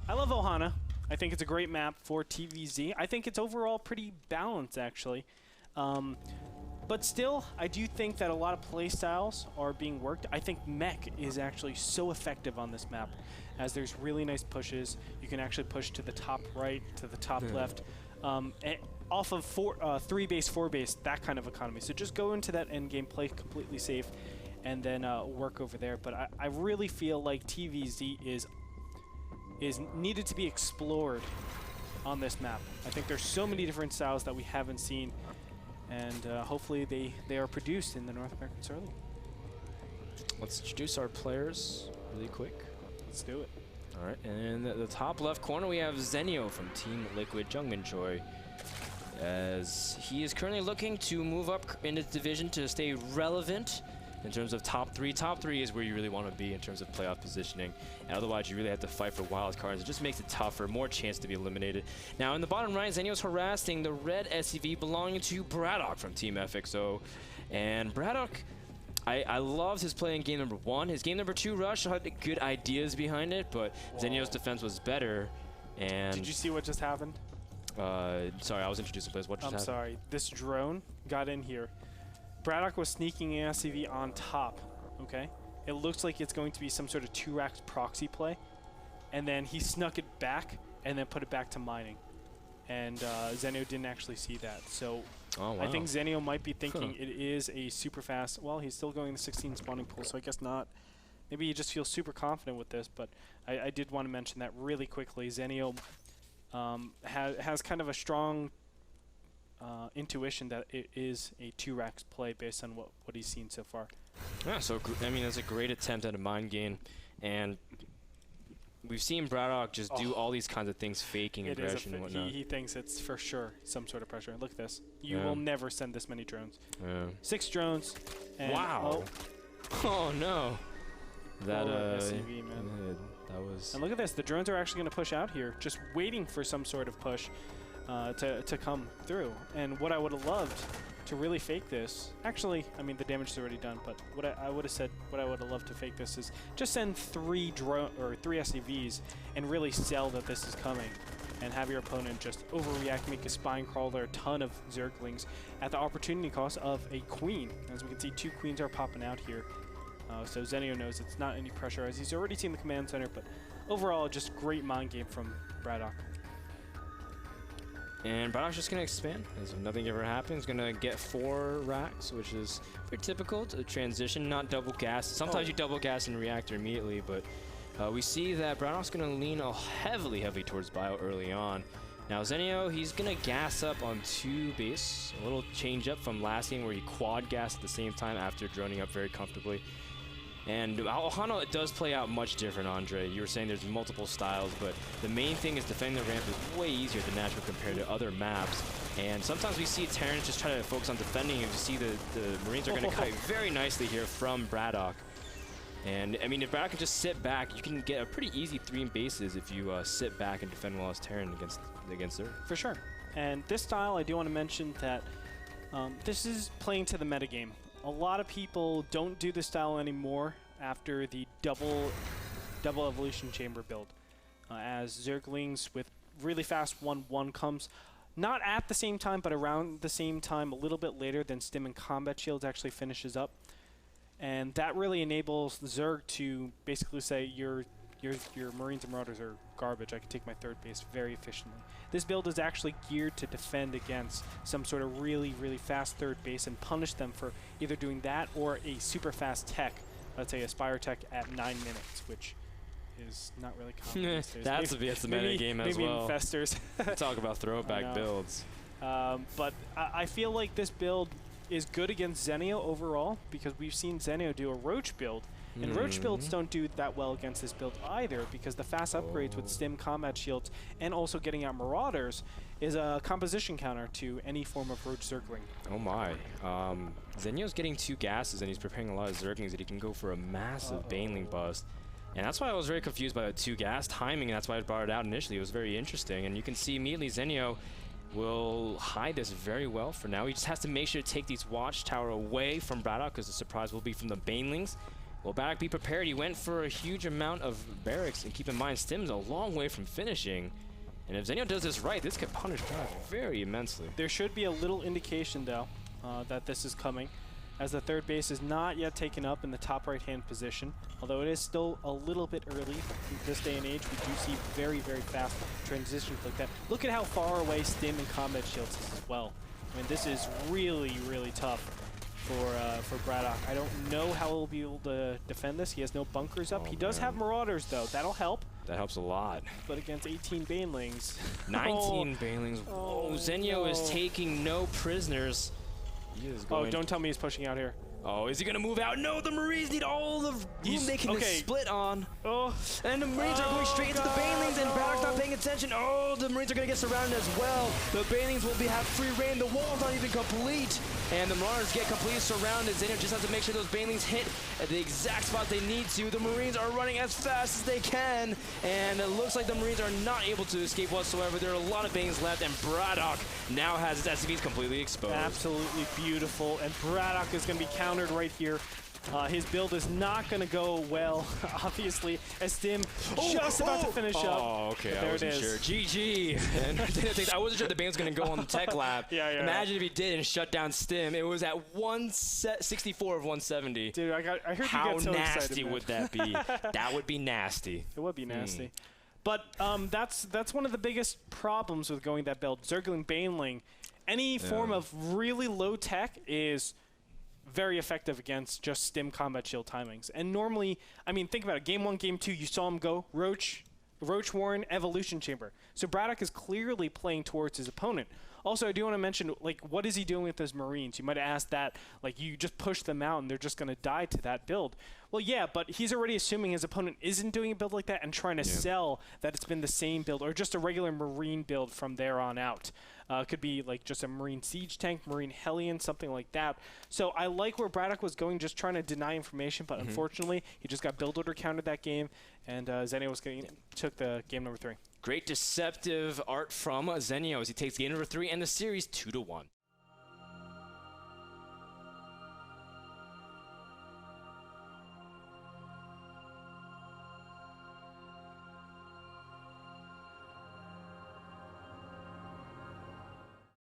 I love Ohana. I think it's a great map for TVZ. I think it's overall pretty balanced, actually. But still, I do think that a lot of play styles are being worked. I think Mech is actually so effective on this map, as there's really nice pushes. You can actually push to the top right, to the top left, and off of 3 base, 4 base, that kind of economy. So just go into that end game, play completely safe, and then work over there. But I really feel like TVZ is needed to be explored on this map. I think there's so many different styles that we haven't seen, and hopefully they are produced in the North American Star League. Let's introduce our players really quick. Let's do it. All right, and in the top left corner we have Zenio from Team Liquid Jungmin Choi, as he is currently looking to move up in his division to stay relevant in terms of top 3. Top 3 is where you really want to be in terms of playoff positioning, and otherwise you really have to fight for wild cards. It just makes it tougher, more chance to be eliminated. Now in the bottom right, Zenio's harassing the red SCV belonging to Braddock from Team FXO, and Braddock, I loved his play in game number 1. His game number 2 rush had good ideas behind it, but Zenio's defense was better. And did you see what just happened? Sorry, I was introducing players. What just happened? I'm sorry. This drone got in here. Braddock was sneaking an SCV on top, okay? It looks like it's going to be some sort of 2-rax proxy play. And then he snuck it back and then put it back to mining. And Zenio didn't actually see that. So I think Zenio might be thinking it is a super fast. Well, he's still going the 16 spawning pool, so I guess not. Maybe he just feels super confident with this, but I did want to mention that really quickly. Zenio has kind of a strong intuition that it is a 2-rax play based on what he's seen so far. Yeah, so I mean, that's a great attempt at a mind game, and we've seen Braddock just do all these kinds of things, faking aggression and whatnot. He thinks it's for sure some sort of pressure. Look at this. You will never send this many drones. 6 drones. And wow. Oh no. That SCV, man. That was. And look at this. The drones are actually going to push out here, just waiting for some sort of push to come through. And what I would have loved to really fake this, actually, I mean the damage is already done, but what I would have said, what I would have loved to fake this is just send 3 SCVs and really sell that this is coming, and have your opponent just overreact, make a spine crawler, a ton of Zerglings at the opportunity cost of a queen. As we can see, 2 queens are popping out here. So Zenio knows it's not any pressure, as he's already seen the command center, but overall just great mind game from Braddock. And Braddock's just going to expand. As if nothing ever happens, going to get 4 racks, which is pretty typical to transition, not double gas. Sometimes you double gas and reactor immediately, but we see that Braddock's going to lean heavily towards bio early on. Now Zenio, he's going to gas up on 2 base, a little change up from last game where he quad gassed at the same time after droning up very comfortably. And Ohana, it does play out much different, Andre. You were saying there's multiple styles, but the main thing is defending the ramp is way easier than natural compared to other maps. And sometimes we see Terrans just try to focus on defending, and you see the Marines are going to kite very nicely here from Braddock. And I mean, if Braddock can just sit back, you can get a pretty easy 3 bases if you sit back and defend well as Terran against her. For sure. And this style, I do want to mention that this is playing to the metagame. A lot of people don't do this style anymore after the double evolution chamber build, as Zerglings with really fast 1-1 comes not at the same time, but around the same time, a little bit later than Stim and Combat Shields actually finishes up, and that really enables Zerg to basically say your Marines and Marauders are garbage. I can take my 3rd base very efficiently. This build is actually geared to defend against some sort of really, really fast 3rd base and punish them for either doing that or a super fast tech, let's say a Spire tech at 9 minutes, which is not really common. That's the meta game as well. Maybe Infestors. Talk about throwback builds. But I feel like this build is good against Zenio overall, because we've seen Zenio do a Roach build. And Roach builds don't do that well against this build either, because the fast upgrades with Stim Combat Shields and also getting out Marauders is a composition counter to any form of Roach Zergling. Oh my. Zenio's getting 2 gases, and he's preparing a lot of Zerglings that he can go for a massive Baneling bust. And that's why I was very confused by the 2 gas timing, and that's why I brought it out initially. It was very interesting, and you can see immediately Zenio will hide this very well for now. He just has to make sure to take these Watchtower away from Braddock, because the surprise will be from the Banelings. Will Braddock be prepared? He went for a huge amount of barracks, and keep in mind, Stim's a long way from finishing. And if Zenio does this right, this could punish Braddock very immensely. There should be a little indication, though, that this is coming, as the third base is not yet taken up in the top right-hand position. Although it is still a little bit early in this day and age, we do see very, very fast transitions like that. Look at how far away Stim and Combat Shields is as well. I mean, this is really, really tough for Braddock. I don't know how he'll be able to defend this. He has no bunkers up. He does have Marauders, though. That'll help. That helps a lot. But against 18 Banelings. 19 Banelings. Whoa, Zenio is taking no prisoners. He is going don't tell me he's pushing out here. Oh, is he going to move out? No, the Marines need all the room they can split on. Oh. And the Marines are going straight into the Banelings, and Braddock's not paying attention. Oh, the Marines are going to get surrounded as well. The Banelings will have free reign. The wall's not even complete. And the Marauders get completely surrounded. Zenio just has to make sure those Banelings hit at the exact spot they need to. The Marines are running as fast as they can. And it looks like the Marines are not able to escape whatsoever. There are a lot of Banelings left, and Braddock now has his SCVs completely exposed. Absolutely beautiful. And Braddock is going to be countered right here. His build is not going to go well, obviously, as Stim just about to finish up. Oh, okay, I wasn't sure. GG. And I wasn't sure the band was going to go on the tech lab. Imagine if he did and shut down Stim. It was at 164 of 170. Dude, I heard you get so excited. How nasty would that be? That would be nasty. It would be nasty. But that's one of the biggest problems with going that build. Zergling Baneling, any form of really low tech is very effective against just Stim combat shield timings. And normally, I mean, think about it. Game 1, Game 2, you saw him go Roach Warren, Evolution Chamber. So Braddock is clearly playing towards his opponent. Also, I do want to mention, like, what is he doing with those Marines? You might have asked that, like, you just push them out and they're just going to die to that build. Well, yeah, but he's already assuming his opponent isn't doing a build like that and trying to sell that it's been the same build or just a regular Marine build from there on out. Could be like just a Marine Siege Tank, Marine Hellion, something like that. So I like where Braddock was going, just trying to deny information, but unfortunately, he just got build order countered that game, and Zenio took the game number 3. Great deceptive art from Zenio as he takes game number 3 and the series 2-1.